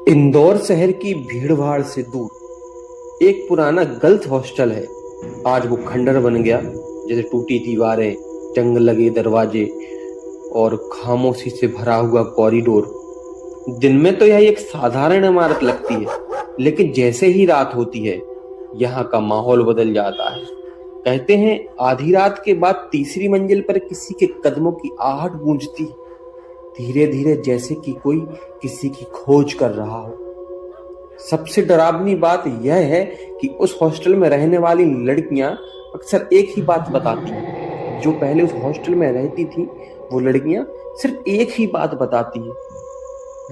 इंदौर शहर की भीड़-भाड़ से दूर एक पुराना गर्ल्स हॉस्टल है। आज वो खंडर बन गया, जैसे टूटी दीवारें, जंग लगे दरवाजे और खामोशी से भरा हुआ कॉरिडोर। दिन में तो यह एक साधारण इमारत लगती है, लेकिन जैसे ही रात होती है, यहाँ का माहौल बदल जाता है। कहते हैं आधी रात के बाद तीसरी मंजिल पर किसी के कदमों की आहट गूंजती है, धीरे धीरे, जैसे कि कोई किसी की खोज कर रहा हो। सबसे डरावनी बात यह है कि उस हॉस्टल में रहने वाली लड़कियां अक्सर एक ही बात बताती हैं। जो पहले उस हॉस्टल में रहती थी, वो लड़कियां सिर्फ एक ही बात बताती हैं।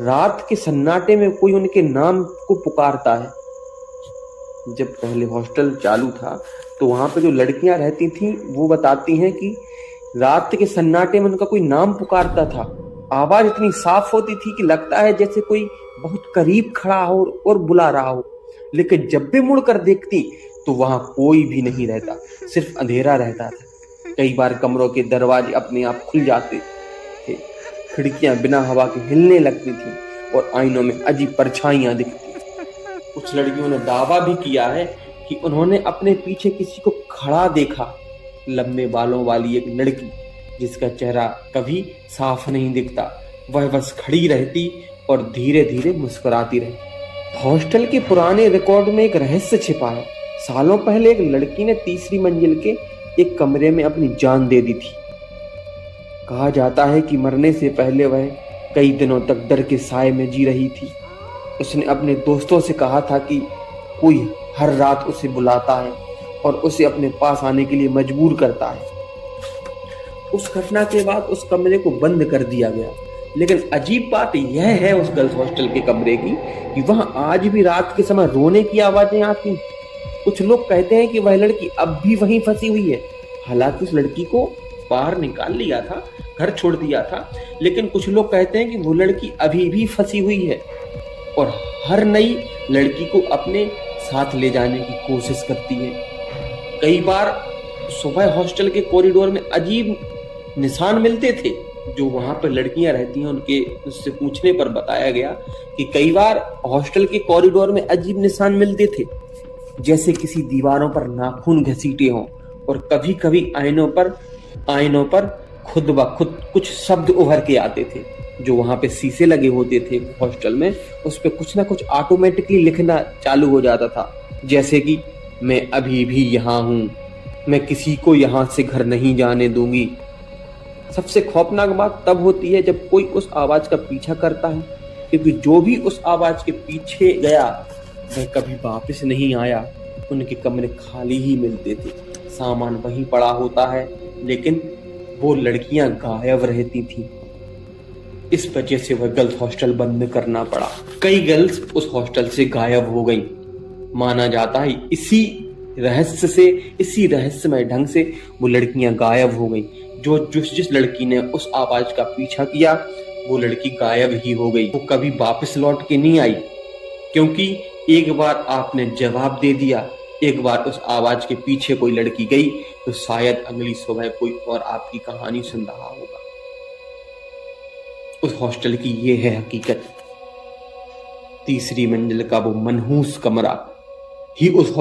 रात के सन्नाटे में कोई उनके नाम को पुकारता है। जब पहले हॉस्टल चालू था, तो वहां पे जो लड़कियां रहती थी, वो बताती हैं कि रात के सन्नाटे में उनका कोई नाम पुकारता था। आवाज इतनी साफ होती थी कि लगता है जैसे कोई बहुत करीब खड़ा हो और बुला रहा हो। लेकिन जब भी मुड़कर देखती, तो वहां कोई भी नहीं रहता, सिर्फ अंधेरा रहता था। कई बार कमरों के दरवाजे अपने आप खुल जाते थे, खिड़कियां बिना हवा के हिलने लगती थी और आईनों में अजीब परछाइयां दिखती। कुछ लड़कियों ने दावा भी किया है कि उन्होंने अपने पीछे किसी को खड़ा देखा। लंबे बालों वाली एक लड़की, जिसका चेहरा कभी साफ नहीं दिखता। वह बस खड़ी रहती और धीरे धीरे मुस्कुराती रही। हॉस्टल के पुराने रिकॉर्ड में एक रहस्य छिपा है। सालों पहले एक लड़की ने तीसरी मंजिल के एक कमरे में अपनी जान दे दी थी। कहा जाता है कि मरने से पहले वह कई दिनों तक डर के साए में जी रही थी। उसने अपने दोस्तों से कहा था कि कोई हर रात उसे बुलाता है और उसे अपने पास आने के लिए मजबूर करता है। उस घटना के बाद उस कमरे को बंद कर दिया गया। लेकिन अजीब बात यह है उस गर्ल्स हॉस्टल के कमरे की कि वहां आज भी रात के समय रोने की आवाजें आती। कुछ लोग कहते हैं कि वह लड़की अब भी वहीं फंसी हुई है। हालांकि उस लड़की को बाहर निकाल लिया था, घर छोड़ दिया था, लेकिन कुछ लोग कहते हैं कि वो लड़की अभी भी फंसी हुई है और हर नई लड़की को अपने साथ ले जाने की कोशिश करती है। कई बार सुबह हॉस्टल के कॉरिडोर में अजीब निशान मिलते थे। जो वहां पर लड़कियां रहती हैं, उनके उससे पूछने पर बताया गया कि कई बार हॉस्टल के कॉरिडोर में अजीब निशान मिलते थे, जैसे किसी दीवारों पर नाखून घसीटे हों, और कभी कभी आईनों पर खुद ब खुद कुछ शब्द उभर के आते थे। जो वहां पे शीशे लगे होते थे हॉस्टल में, उस पे कुछ ना कुछ ऑटोमेटिकली लिखना चालू हो जाता था, जैसे कि मैं अभी भी यहाँ हूँ, मैं किसी को यहाँ से घर नहीं जाने दूंगी। सबसे खौफनाक बात तब होती है जब कोई उस आवाज का पीछा करता है, क्योंकि जो भी उस आवाज के पीछे गया वह कभी वापस नहीं आया। उनके कमरे खाली ही मिलते थे, सामान वहीं पड़ा होता है, लेकिन वो लड़कियां गायब रहती थी। इस वजह से वह गर्ल्स हॉस्टल बंद करना पड़ा। कई गर्ल्स उस हॉस्टल से गायब हो गईं। माना जाता है इसी रहस्यमय ढंग से वो लड़कियां गायब हो गईं। जिस लड़की ने उस आवाज का पीछा किया, वो लड़की गायब ही हो गई। वो कभी वापस लौट के नहीं आई, क्योंकि एक बार आपने जवाब दे दिया, एक बार उस आवाज के पीछे कोई लड़की गई, तो शायद अगली सुबह कोई और आपकी कहानी सुन रहा होगा। उस हॉस्टल की ये है हकीकत। तीसरी मंजिल का वो मनहूस कमरा ही उस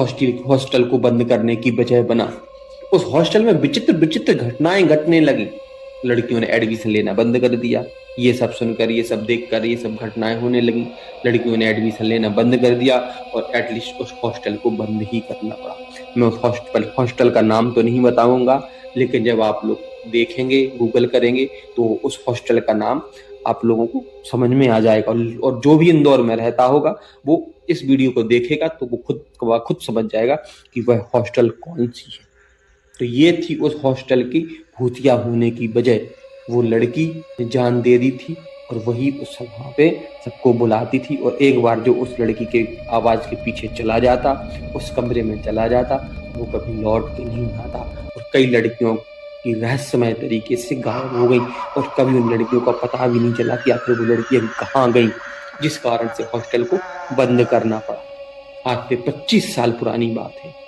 हॉस्टल को बंद करने की वजह बना। उस हॉस्टल में विचित्र घटनाएं घटने लगी। लड़कियों ने एडमिशन लेना बंद कर दिया। ये सब सुनकर, ये सब देखकर, ये सब घटनाएं होने लगी। लड़कियों ने एडमिशन लेना बंद कर दिया और एटलीस्ट उस हॉस्टल को बंद ही करना पड़ा। मैं उस हॉस्टल का नाम तो नहीं बताऊंगा, लेकिन जब आप लोग देखेंगे, गूगल करेंगे, तो उस हॉस्टल का नाम आप लोगों को समझ में आ जाएगा। और जो भी इंदौर में रहता होगा, वो इस वीडियो को देखेगा तो वो खुद समझ जाएगा कि वह हॉस्टल कौन सी है। तो ये थी उस हॉस्टल की भूतिया होने की वजह। वो लड़की ने जान दे दी थी और वही उस वहां पे सबको बुलाती थी। और एक बार जो उस लड़की के आवाज के पीछे चला जाता, उस कमरे में चला जाता, वो कभी लौट के नहीं आता। और कई लड़कियों की रहस्यमय तरीके से गायब हो गई और कभी उन लड़कियों का पता भी नहीं चला कि आखिर वो लड़कियां कहाँ गई, जिस कारण से हॉस्टल को बंद करना पड़ा। आज से 25 साल पुरानी बात है।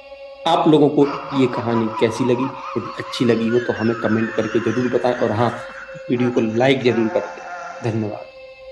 आप लोगों को ये कहानी कैसी लगी? यदि अच्छी लगी हो तो हमें कमेंट करके जरूर बताएं, और हाँ, वीडियो को लाइक जरूर कर दें। धन्यवाद।